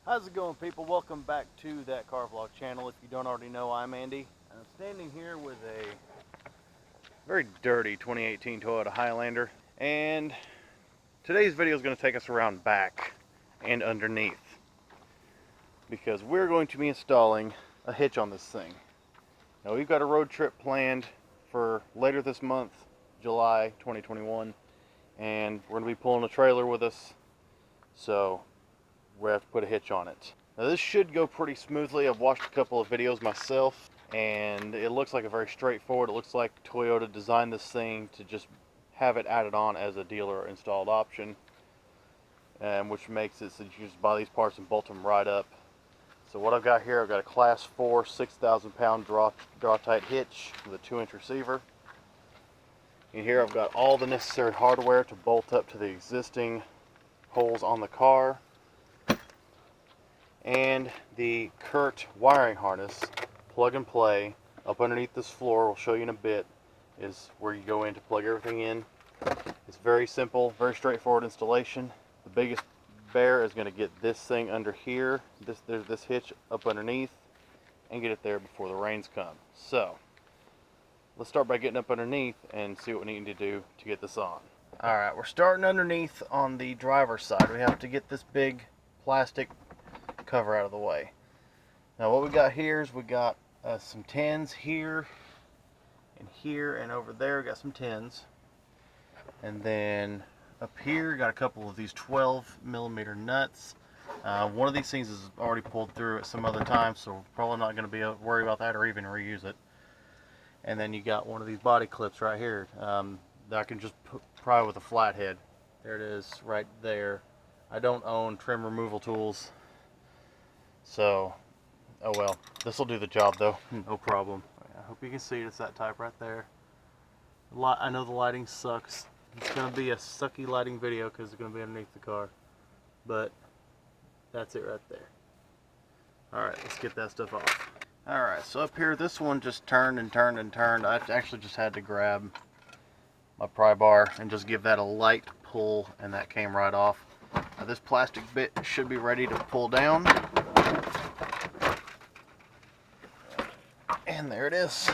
How's it going, people? Welcome back to That Car Vlog channel. If you don't already know, I'm Andy. I'm standing here with a very dirty 2018 Toyota Highlander, and today's video is going to take us around back and underneath because we're going to be installing a hitch on this thing. Now, we've got a road trip planned for later this month, July 2021, and we're going to be pulling a trailer with us, so we have to put a hitch on it. Now, this should go pretty smoothly. I've watched a couple of videos myself, and it looks like a very straightforward. It looks like Toyota designed this thing to just have it added on as a dealer installed option, which makes it so you just buy these parts and bolt them right up. So what I've got here, I've got a Class 4 6,000 pound Draw-Tite hitch with a 2-inch receiver. And here I've got all the necessary hardware to bolt up to the existing holes on the car. And the Curt wiring harness, plug and play, up underneath this floor, we'll show you in a bit, is where you go in to plug everything in. It's very simple, very straightforward installation. The biggest bear is going to get this thing under here, there's this hitch up underneath, and get it there before the rains come. So, let's start by getting up underneath and see what we need to do to get this on. Alright, we're starting underneath on the driver's side. We have to get this big plastic cover out of the way. Now what we got here is we got some tins here and over there we got some tins, and then up here got a couple of these 12mm nuts. One of these things is already pulled through at some other time, so we're probably not going to be worried about that or even reuse it. And then you got one of these body clips right here that I can just pry with a flathead. There it is right there. I don't own trim removal tools, so, oh well, this will do the job though, no problem. I hope you can see it, it's that type right there. I know the lighting sucks. It's going to be a sucky lighting video because it's going to be underneath the car, but that's it right there. Alright, let's get that stuff off. Alright, so up here, this one just turned and turned and turned. I actually just had to grab my pry bar and just give that a light pull, and that came right off. Now, this plastic bit should be ready to pull down. And there it is.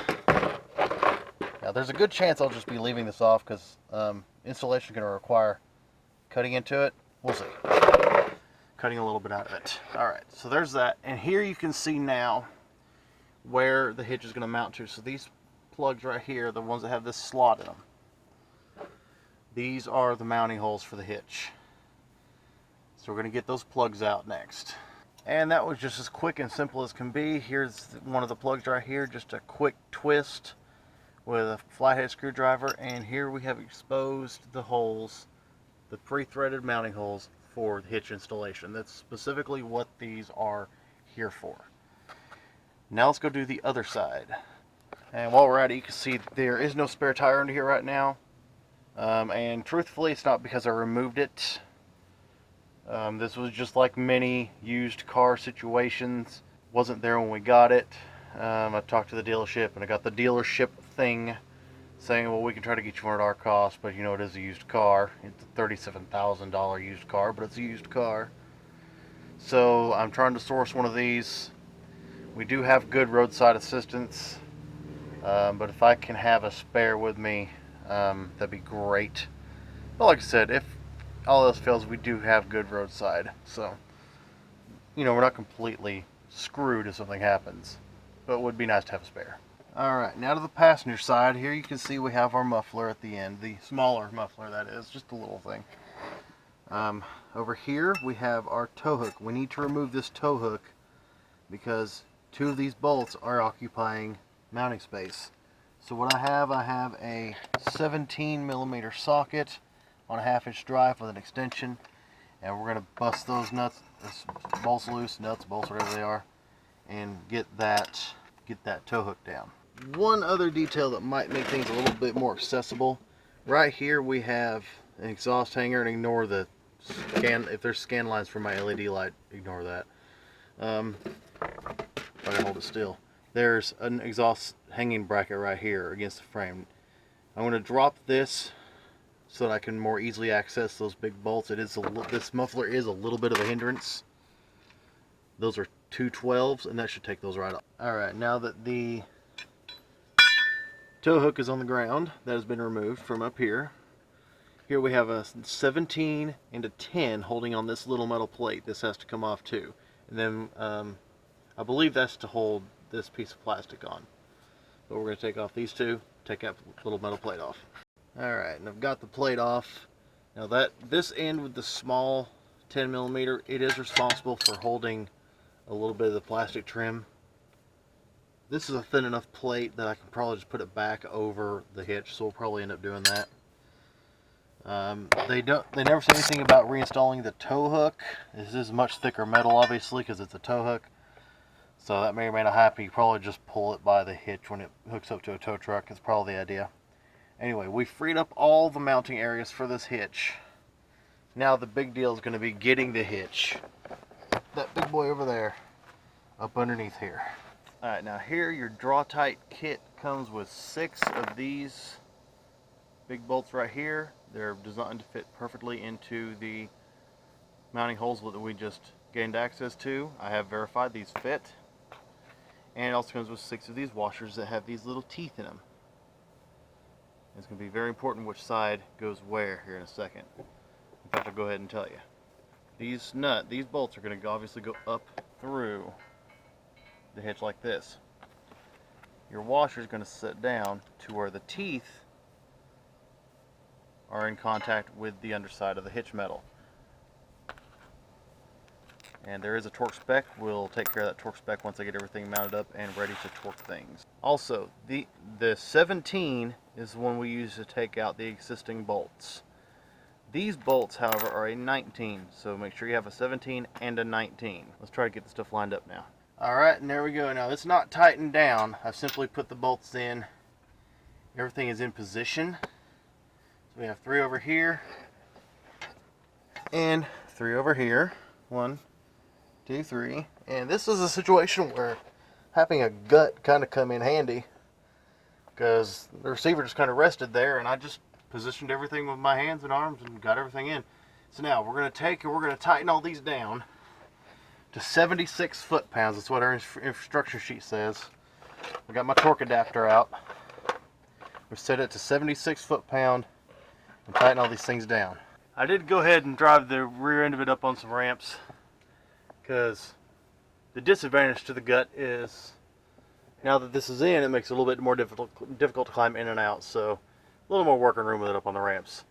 Now there's a good chance I'll just be leaving this off because installation is going to require cutting into it. We'll see. Cutting a little bit out of it. Alright, so there's that. And here you can see now where the hitch is going to mount to. So these plugs right here, the ones that have this slot in them, these are the mounting holes for the hitch. So we're going to get those plugs out next. And that was just as quick and simple as can be. Here's one of the plugs right here, just a quick twist with a flathead screwdriver, and here we have exposed the holes, the pre-threaded mounting holes for the hitch installation. That's specifically what these are here for. Now let's go do the other side. And while we're at it, you can see there is no spare tire under here right now. And truthfully, it's not because I removed it. This was just like many used car situations. Wasn't there when we got it. I talked to the dealership, and I got the dealership thing saying, well, we can try to get you one at our cost, but you know, it is a used car. It's a $37,000 used car, but it's a used car. So I'm trying to source one of these. We do have good roadside assistance, but if I can have a spare with me, that'd be great. But like I said, if all else fails, we do have good roadside, so you know, we're not completely screwed if something happens, but it would be nice to have a spare. Alright, now to the passenger side. Here you can see we have our muffler at the end, the smaller muffler, that is, just a little thing. Over here we have our tow hook. We need to remove this tow hook because two of these bolts are occupying mounting space. So what I have a 17mm socket on a 1/2-inch drive with an extension, and we're going to bust those nuts, bolts loose, nuts, bolts, whatever they are, and get that tow hook down. One other detail that might make things a little bit more accessible, right here we have an exhaust hanger, and ignore the scan, if there's scan lines for my LED light, ignore that. If I can hold it still. There's an exhaust hanging bracket right here against the frame. I'm going to drop this so that I can more easily access those big bolts. This muffler is a little bit of a hindrance. Those are 212s, and that should take those right off. All right, now that the tow hook is on the ground, that has been removed from up here. Here we have a 17 and a 10 holding on this little metal plate. This has to come off too. And then I believe that's to hold this piece of plastic on. But we're going to take off these two, take that little metal plate off. All right, and I've got the plate off. Now this end with the small 10 millimeter, it is responsible for holding a little bit of the plastic trim. This is a thin enough plate that I can probably just put it back over the hitch, so we'll probably end up doing that. They never say anything about reinstalling the tow hook. This is much thicker metal, obviously, because it's a tow hook. So that may or may not happen. You probably just pull it by the hitch when it hooks up to a tow truck. It's probably the idea. Anyway, we freed up all the mounting areas for this hitch. Now the big deal is going to be getting the hitch, that big boy over there, up underneath here. Alright, now here your Draw-Tite kit comes with 6 of these big bolts right here. They're designed to fit perfectly into the mounting holes that we just gained access to. I have verified these fit. And it also comes with 6 of these washers that have these little teeth in them. It's going to be very important which side goes where here in a second. In fact, I'll go ahead and tell you. These bolts are going to obviously go up through the hitch like this. Your washer is going to sit down to where the teeth are in contact with the underside of the hitch metal. And there is a torque spec. We'll take care of that torque spec once I get everything mounted up and ready to torque things. Also, the 17 is the one we use to take out the existing bolts. These bolts, however, are a 19, so make sure you have a 17 and a 19. Let's try to get the stuff lined up now. Alright, and there we go. Now it's not tightened down. I've simply put the bolts in. Everything is in position. So we have 3 over here and 3 over here. 1, 2, 3. And this is a situation where having a gut kind of come in handy, because the receiver just kind of rested there and I just positioned everything with my hands and arms and got everything in. So now we're going to take and we're going to tighten all these down to 76 foot-pounds. That's what our instruction sheet says. I got my torque adapter out. We set it to 76 foot-pound and tighten all these things down. I did go ahead and drive the rear end of it up on some ramps, because the disadvantage to the gut is now that this is in, it makes it a little bit more difficult to climb in and out. So a little more working room with it up on the ramps.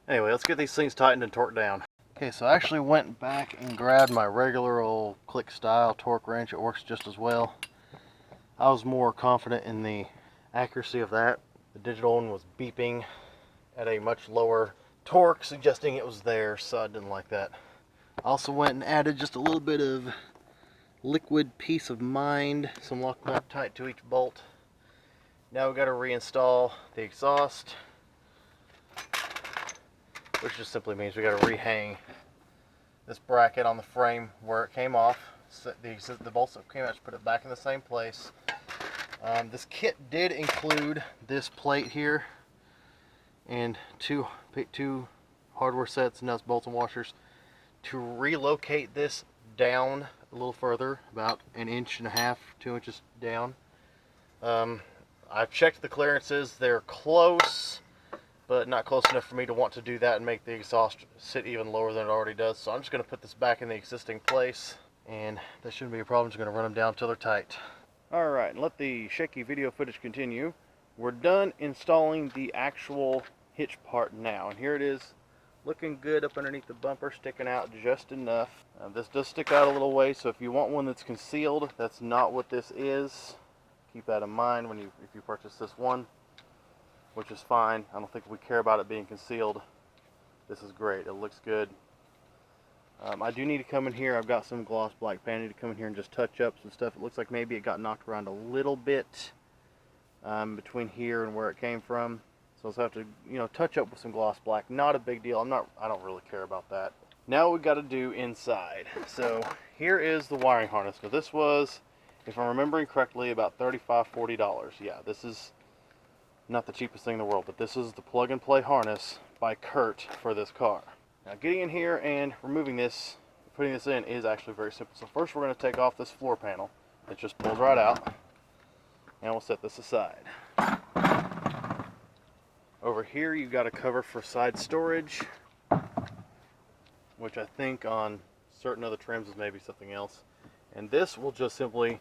Anyway, let's get these things tightened and torqued down. Okay, so I actually went back and grabbed my regular old click style torque wrench. It works just as well. I was more confident in the accuracy of that. The digital one was beeping at a much lower torque, suggesting it was there, so I didn't like that. I also went and added just a little bit of liquid Peace of Mind, some Loctite to each bolt. Now we've got to reinstall the exhaust, which just simply means we got to rehang this bracket on the frame where it came off. The bolts that came out, just put it back in the same place. This kit did include this plate here and two hardware sets, nuts, bolts, and washers. To relocate this down a little further, about 1.5 inches, 2 inches down. I've checked the clearances. They're close, but not close enough for me to want to do that and make the exhaust sit even lower than it already does. So I'm just going to put this back in the existing place, and that shouldn't be a problem. I'm just going to run them down until they're tight. Alright, let the shaky video footage continue. We're done installing the actual hitch part now, and here it is, looking good up underneath the bumper, sticking out just enough. This does stick out a little way, so if you want one that's concealed, that's not what this is. Keep that in mind if you purchase this one, which is fine. I don't think we care about it being concealed. This is great. It looks good. I do need to come in here. I've got some gloss black paint. I need to come in here and just touch up some stuff. It looks like maybe it got knocked around a little bit between here and where it came from. So I'll have to, touch up with some gloss black. Not a big deal. I don't really care about that. Now what we've got to do inside. So here is the wiring harness. Now this was, if I'm remembering correctly, about $35, $40. Yeah, this is not the cheapest thing in the world, but this is the plug and play harness by Curt for this car. Now getting in here and removing this putting this in is actually very simple. So first we're going to take off this floor panel. It just pulls right out. And we'll set this aside. Over here you've got a cover for side storage, which I think on certain other trims is maybe something else. And this will just simply,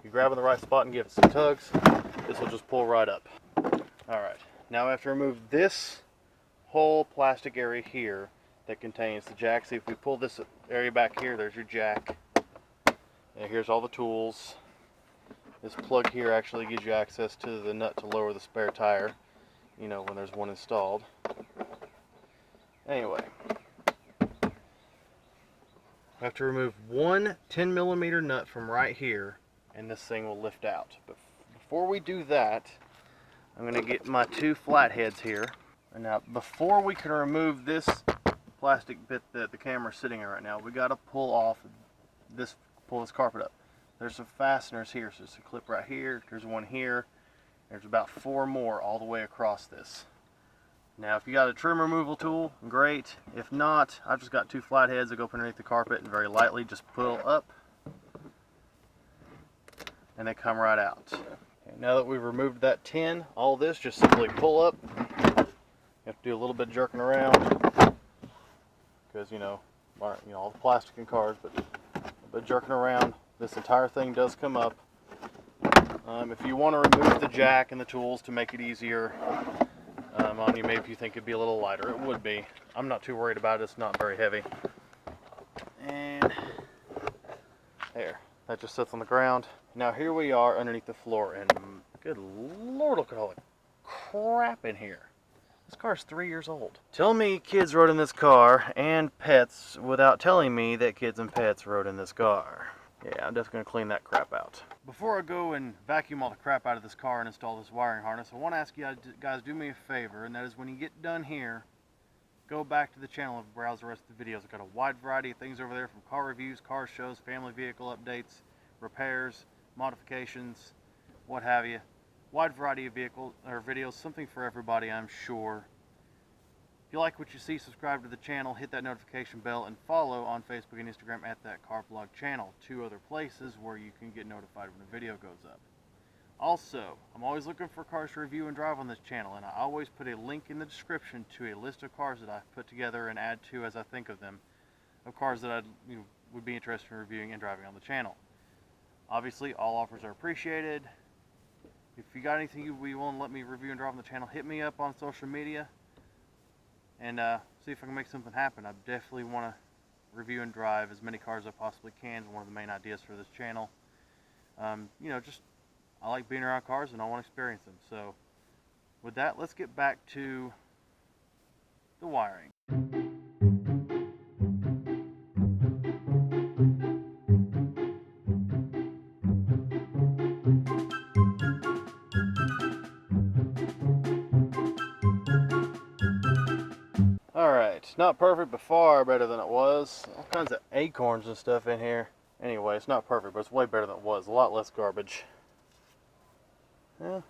you grab in the right spot and give it some tugs, this will just pull right up. Alright, now I have to remove this whole plastic area here that contains the jack. See, if we pull this area back here, there's your jack. And here's all the tools. This plug here actually gives you access to the nut to lower the spare tire, you know, when there's one installed. Anyway, I have to remove one 10mm nut from right here, and this thing will lift out. But before we do that, I'm going to get my two flatheads here. And now, before we can remove this plastic bit that the camera's sitting in right now, we got to pull this carpet up. There's some fasteners here, so there's a clip right here, there's one here, there's about 4 more all the way across this. Now if you got a trim removal tool, great. If not, I've just got 2 flatheads that go up underneath the carpet and very lightly just pull up and they come right out. Okay, now that we've removed that tin, all this just simply pull up. You have to do a little bit of jerking around because you know all the plastic in cars, but a little bit of jerking around. This entire thing does come up. If you want to remove the jack and the tools to make it easier on you, maybe you think it'd be a little lighter, it would be. I'm not too worried about it, it's not very heavy. And there, that just sits on the ground. Now here we are underneath the floor, and good Lord, look at all the crap in here. This car's 3 years old. Tell me kids rode in this car, and pets, without telling me that kids and pets rode in this car. Yeah, I'm just going to clean that crap out. Before I go and vacuum all the crap out of this car and install this wiring harness, I want to ask you guys do me a favor, and that is when you get done here, go back to the channel and browse the rest of the videos. I've got a wide variety of things over there, from car reviews, car shows, family vehicle updates, repairs, modifications, what have you. Wide variety of videos, something for everybody, I'm sure. If you like what you see, subscribe to the channel, hit that notification bell, and follow on Facebook and Instagram at that car vlog channel. 2 other places where you can get notified when a video goes up. Also, I'm always looking for cars to review and drive on this channel, and I always put a link in the description to a list of cars that I've put together and add to as I think of them, of cars that I would be interested in reviewing and driving on the channel. Obviously, all offers are appreciated. If you got anything you want to let me review and drive on the channel, hit me up on social media and see if I can make something happen. I definitely want to review and drive as many cars as I possibly can. It's one of the main ideas for this channel. Just I like being around cars and I want to experience them. So with that, let's get back to the wiring. Alright, not perfect, but far better than it was. All kinds of acorns and stuff in here. Anyway, it's not perfect, but it's way better than it was. A lot less garbage.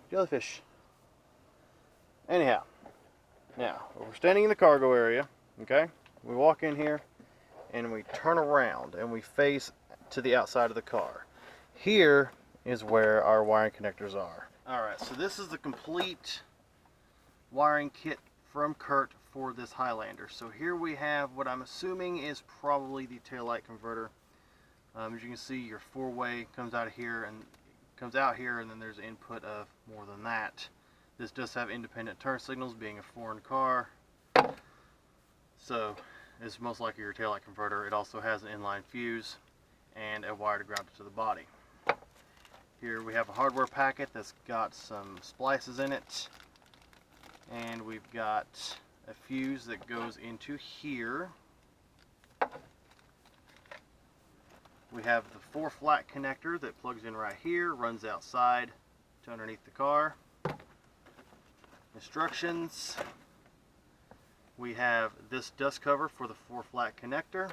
Jellyfish. Anyhow, now, we're standing in the cargo area, okay? We walk in here, and we turn around, and we face to the outside of the car. Here is where our wiring connectors are. Alright, so this is the complete wiring kit from Curt for this Highlander. So here we have what I'm assuming is probably the taillight converter. As you can see, your 4-way comes out here and then there's input of more than that. This does have independent turn signals, being a foreign car, so it's most likely your taillight converter. It also has an inline fuse and a wire to ground it to the body. Here we have a hardware packet that's got some splices in it, and we've got a fuse that goes into here. We have the 4-flat connector that plugs in right here, runs outside to underneath the car. Instructions. We have this dust cover for the 4-flat connector,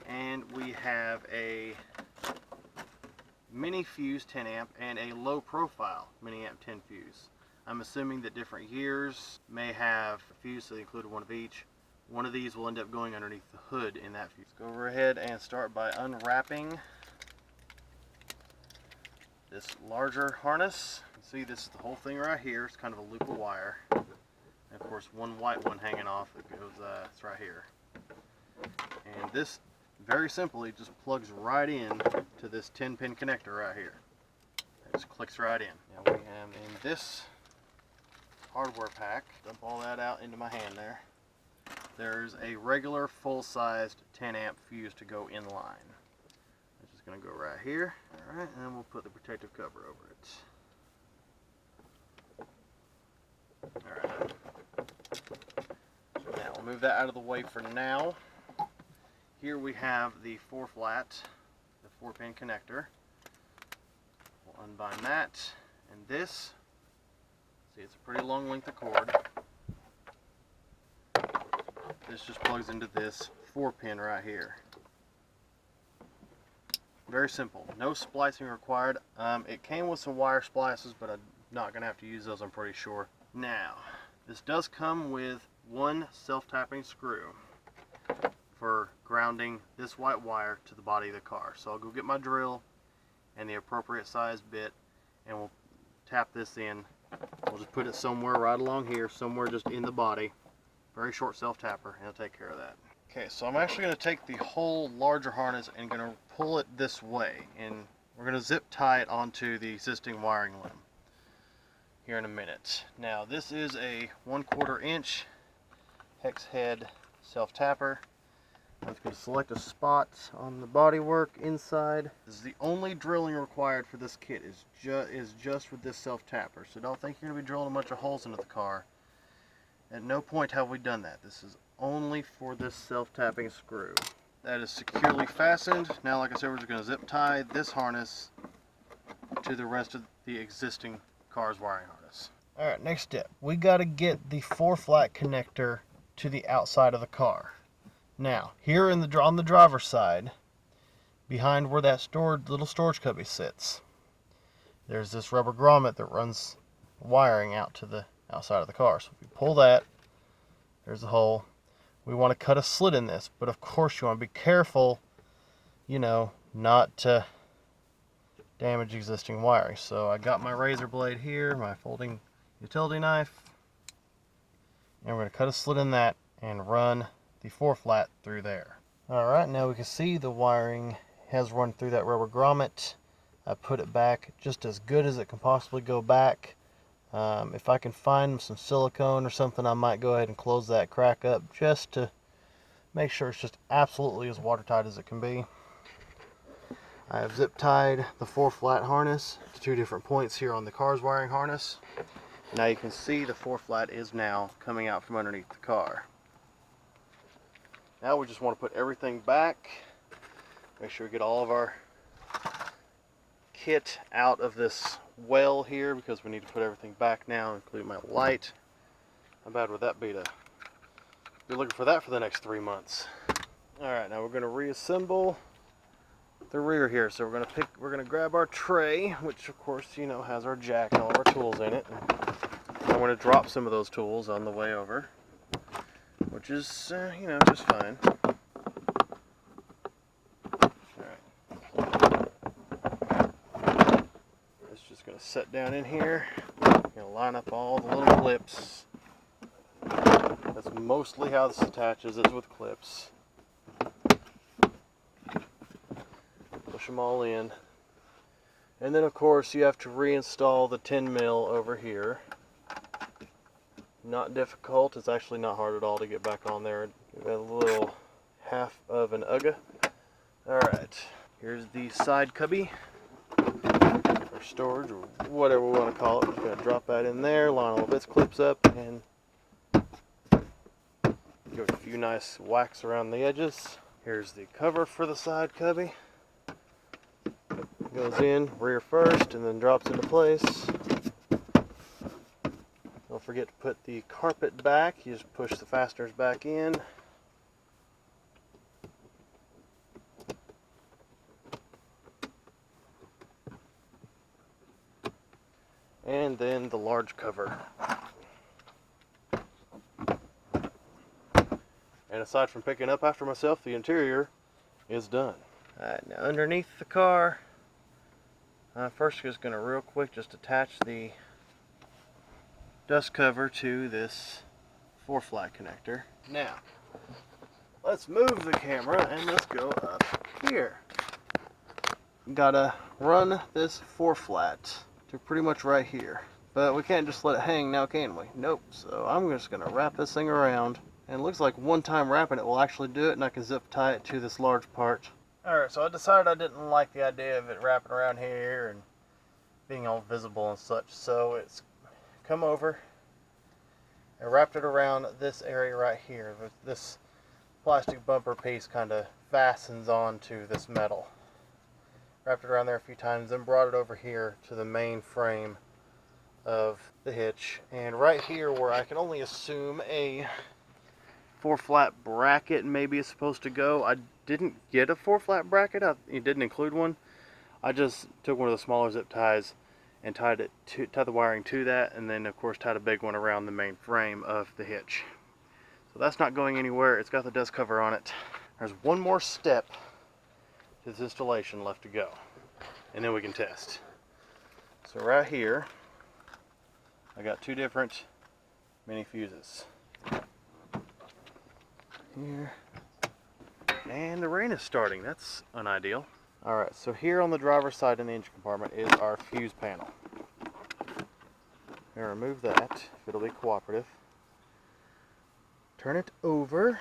and we have a mini fuse 10 amp and a low profile mini amp 10 fuse. I'm assuming that different years may have a fuse, so they included one of each. one of these will end up going underneath the hood in that fuse. Go over ahead and start by unwrapping this larger harness. You can see this is the whole thing right here. It's kind of a loop of wire. And of course one white one hanging off that goes, it's right here. And this, very simply, just plugs right in to this 10-pin connector right here. It just clicks right in. Now we have in this hardware pack, dump all that out into my hand there. There's a regular full-sized 10-amp fuse to go in line. It's just going to go right here. Alright, and then we'll put the protective cover over it. Alright. So now we'll move that out of the way for now. Here we have the 4-flat, the 4-pin connector. We'll unbind that, and this, see, it's a pretty long length of cord. This just plugs into this 4-pin right here. Very simple, no splicing required. It came with some wire splices, but I'm not going to have to use those, I'm pretty sure. Now, this does come with one self-tapping screw for grounding this white wire to the body of the car. So I'll go get my drill and the appropriate size bit, and we'll tap this in. We'll just put it somewhere right along here, somewhere just in the body. Very short self-tapper, and it'll take care of that. Okay, so I'm actually going to take the whole larger harness and going to pull it this way, and we're going to zip tie it onto the existing wiring limb here in a minute. Now this is a 1/4 inch hex head self-tapper. I'm just going to select a spot on the bodywork inside. This is the only drilling required for this kit is just with this self-tapper. So don't think you're going to be drilling a bunch of holes into the car. At no point have we done that. This is only for this self-tapping screw. That is securely fastened. Now, like I said, we're just going to zip tie this harness to the rest of the existing car's wiring harness. Alright, next step. We got to get the 4-flat connector to the outside of the car. Now, here on the driver's side, behind where that little storage cubby sits, there's this rubber grommet that runs wiring out to the outside of the car. So if you pull that, there's a hole. We want to cut a slit in this, but of course you want to be careful, you know, not to damage existing wiring. So I got my razor blade here, my folding utility knife, and we're going to cut a slit in that and run the 4-flat through there. Alright, now we can see the wiring has run through that rubber grommet. I put it back just as good as it can possibly go back. If I can find some silicone or something, I might go ahead and close that crack up just to make sure it's just absolutely as watertight as it can be. I have zip tied the 4-flat harness to 2 different points here on the car's wiring harness. Now you can see the 4-flat is now coming out from underneath the car. Now we just want to put everything back, make sure we get all of our kit out of this well here, because we need to put everything back now, including my light. How bad would that be to be looking for that for the next 3 months? Alright, now we're going to reassemble the rear here. So we're going to grab our tray, which of course, you know, has our jack and all of our tools in it. And I'm going to drop some of those tools on the way over, which is, you know, just fine. Alright. It's just going to set down in here. I'm going to line up all the little clips. That's mostly how this attaches, is with clips. Push them all in. And then of course you have to reinstall the 10 mil over here. Not difficult, it's actually not hard at all to get back on there. Give it a little half of an UGA. Alright, here's the side cubby, or storage, or whatever we want to call it. We're just going to drop that in there, line all of its clips up, and give it a few nice whacks around the edges. Here's the cover for the side cubby. Goes in rear first and then drops into place. Don't forget to put the carpet back. You just push the fasteners back in. And then the large cover. And aside from picking up after myself, the interior is done. Alright, now underneath the car, first just going to real quick just attach the dust cover to this 4-flat connector. Now, let's move the camera and let's go up here. Gotta run this 4-flat to pretty much right here. But we can't just let it hang now, can we? Nope. So I'm just gonna wrap this thing around. And it looks like one time wrapping it will actually do it, and I can zip tie it to this large part. Alright, so I decided I didn't like the idea of it wrapping around here and being all visible and such. So it's come over and wrapped it around this area right here. This plastic bumper piece kind of fastens onto this metal. Wrapped it around there a few times, then brought it over here to the main frame of the hitch. And right here where I can only assume a 4-flat bracket maybe is supposed to go. I didn't get a 4-flat bracket. It didn't include one. I just took one of the smaller zip ties and tied the wiring to that, and then of course tied a big one around the main frame of the hitch. So that's not going anywhere. It's got the dust cover on it. There's one more step to this installation left to go, and then we can test. So right here I got 2 different mini fuses here, and the rain is starting. That's unideal. Alright, so here on the driver's side in the engine compartment is our fuse panel. I'm going to remove that if it'll be cooperative. Turn it over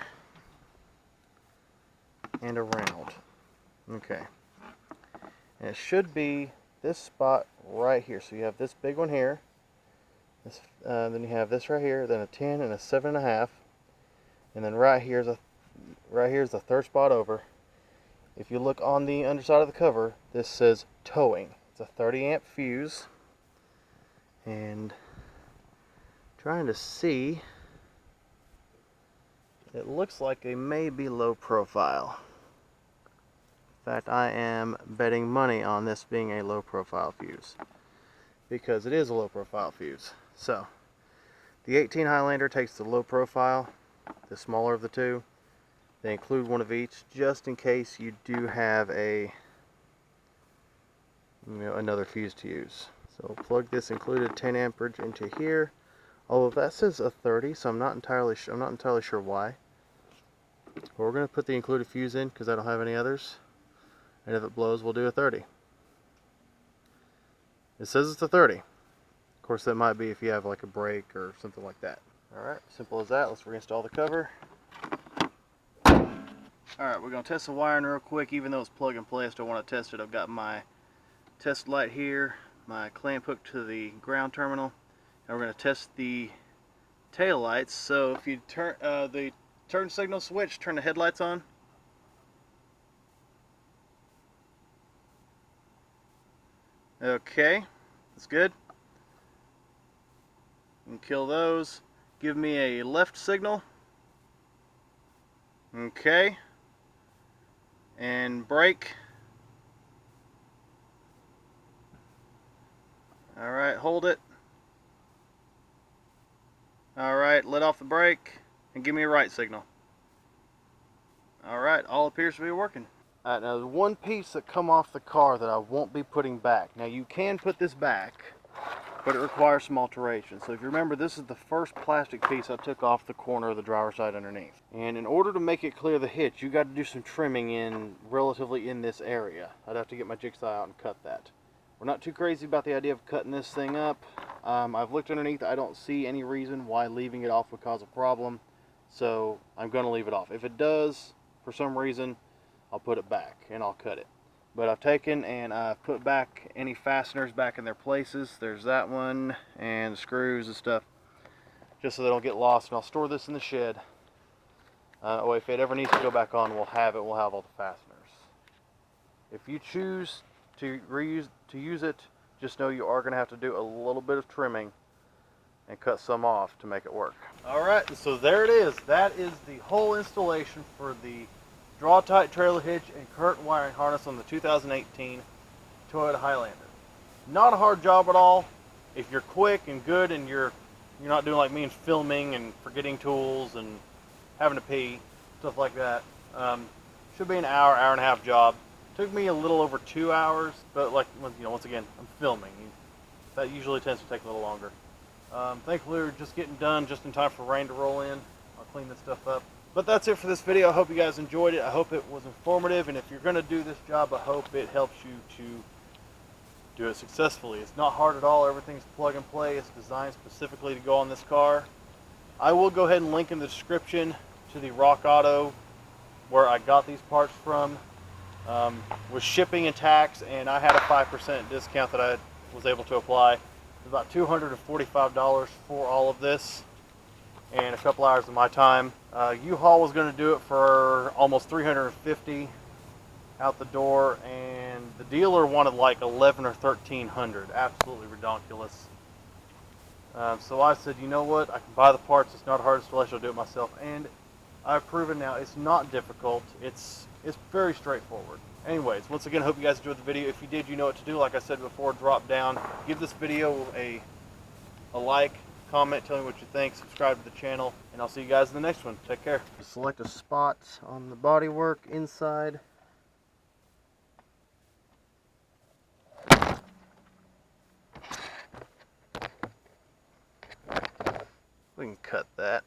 and around. Okay. And it should be this spot right here. So you have this big one here. This, then you have this right here, then a 10 and a 7.5. And then right here's the third spot over. If you look on the underside of the cover, this says towing. It's a 30 amp fuse. And trying to see, it looks like they may be low profile. In fact, I am betting money on this being a low profile fuse, because it is a low profile fuse. So the 18 Highlander takes the low profile, the smaller of the two. They include one of each just in case you do have another fuse to use. So plug this included 10 amperage into here. Although that says a 30, so I'm not entirely sure why. But we're going to put the included fuse in because I don't have any others. And if it blows, we'll do a 30. It says it's a 30. Of course, that might be if you have like a break or something like that. Alright, simple as that. Let's reinstall the cover. Alright, we're going to test the wiring real quick. Even though it's plug and play, I still want to test it. I've got my test light here, my clamp hooked to the ground terminal, and we're going to test the tail lights. So if you turn the turn signal switch, turn the headlights on. Okay, that's good. And kill those. Give me a left signal. Okay. And brake. Alright, hold it. Alright, let off the brake and give me a right signal. Alright, all appears to be working. Alright, now there's one piece that come off the car that I won't be putting back. Now you can put this back, but it requires some alteration. So if you remember, this is the first plastic piece I took off the corner of the driver's side underneath. And in order to make it clear the hitch, you got to do some trimming in relatively in this area. I'd have to get my jigsaw out and cut that. We're not too crazy about the idea of cutting this thing up. I've looked underneath. I don't see any reason why leaving it off would cause a problem. So I'm going to leave it off. If it does, for some reason, I'll put it back and I'll cut it. But I've taken and I've put back any fasteners back in their places. There's that one and screws and stuff, just so they don't get lost. And I'll store this in the shed. If it ever needs to go back on, we'll have it. We'll have all the fasteners. If you choose to use it, just know you are going to have to do a little bit of trimming and cut some off to make it work. Alright, so there it is. That is the whole installation for the Draw-Tite trailer hitch and Curt wiring harness on the 2018 Toyota Highlander. Not a hard job at all. If you're quick and good and you're not doing like me and filming and forgetting tools and having to pee, stuff like that. Should be an hour, hour and a half job. Took me a little over 2 hours, but like, you know, once again, I'm filming. That usually tends to take a little longer. Thankfully, we're just getting done just in time for rain to roll in. I'll clean this stuff up. But that's it for this video. I hope you guys enjoyed it. I hope it was informative, and if you're going to do this job, I hope it helps you to do it successfully. It's not hard at all. Everything's plug and play. It's designed specifically to go on this car. I will go ahead and link in the description to the Rock Auto where I got these parts from. With shipping and tax, and I had a 5% discount that I was able to apply. It was about $245 for all of this and a couple hours of my time. U-Haul was going to do it for almost $350 out the door, and the dealer wanted like $1,100 or $1,300. Absolutely ridiculous. So I said, you know what, I can buy the parts. It's not a hard installation. I'll do it myself, and I've proven now it's not difficult. It's very straightforward. Anyways, once again, I hope you guys enjoyed the video. If you did, you know what to do. Like I said before, drop down, give this video a like, comment, tell me what you think, subscribe to the channel, and I'll see you guys in the next one. Take care. Select a spot on the bodywork inside. We can cut that.